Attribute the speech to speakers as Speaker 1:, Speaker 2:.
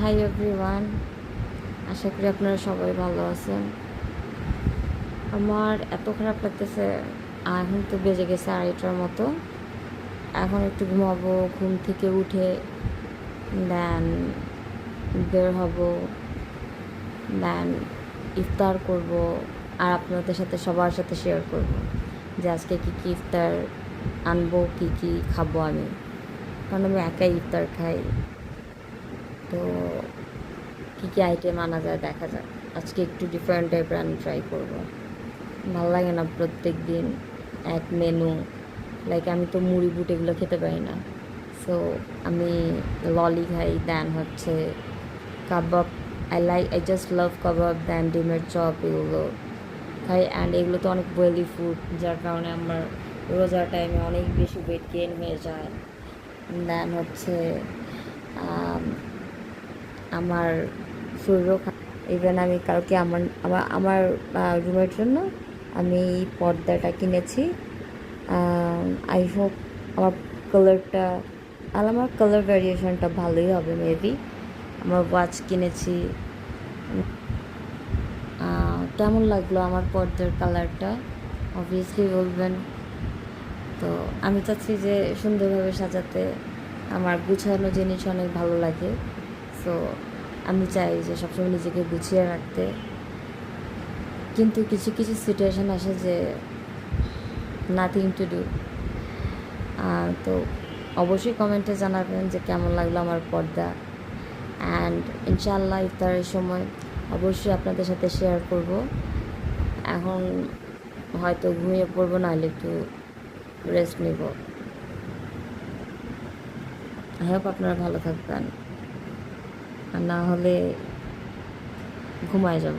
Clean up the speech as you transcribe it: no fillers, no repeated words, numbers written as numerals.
Speaker 1: Hi everyone, আশা করি আপনারা সবাই ভালো আছেন। আমার এত খারাপ লাগতেছে, এখন তো বেজে গেছে 2:30টার মতো। এখন একটু ঘুমাবো, ঘুম থেকে উঠে দেন বের হব, দেন ইফতার করব, আর আপনাদের সাথে সবার সাথে শেয়ার করব যে আজকে কী কী ইফতার আনবো, কী কী খাবো আমি, কারণ আমি একাই ইফতার খাই। তো কী কী আইটেম আনা যায় দেখা যাক। আজকে একটু ডিফারেন্ট টাইপের আমি ট্রাই করবো। ভালো লাগে না প্রত্যেক দিন এক মেনু। লাইক আমি তো মুড়ি বুট এগুলো খেতে পারি না, সো আমি ললি খাই, দেন হচ্ছে কাবাব। আই জাস্ট লাভ কাবাব, দেন ডিমের চপ এগুলো খাই। অ্যান্ড এগুলো তো অনেক ওয়েলি ফুড, যার কারণে আমার রোজার টাইমে অনেক বেশি ওয়েট গেইন হয়ে যায়। দেন হচ্ছে আমার শরীরও, ইভেন আমি কালকে আমার আমার আমার রুমের জন্য আমি এই পর্দাটা কিনেছি। আই হোপ আমার কালারটা আর আমার কালার ভ্যারিয়েশনটা ভালোই হবে মেবি। আমার ওয়াচ কিনেছি। কেমন লাগলো আমার পর্দার কালারটা অবভিয়াসলি বলবেন। তো আমি চাচ্ছি যে সুন্দরভাবে সাজাতে, আমার গুছানো জিনিস অনেক ভালো লাগে। সো আমি চাই যে সবসময় নিজেকে গুছিয়ে রাখতে, কিন্তু কিছু কিছু সিচুয়েশান আসে যে নাথিং টু ডু। তো অবশ্যই কমেন্টে জানাবেন যে কেমন লাগলো আমার পর্দা। অ্যান্ড ইনশাআল্লাহ ইফতারের সময় অবশ্যই আপনাদের সাথে শেয়ার করব। এখন হয়তো ঘুমিয়ে পড়বো, নাহলে একটু রেস্ট নেব। আই হোপ আপনারা ভালো থাকবেন, আর না হলে ঘুমায় যাব।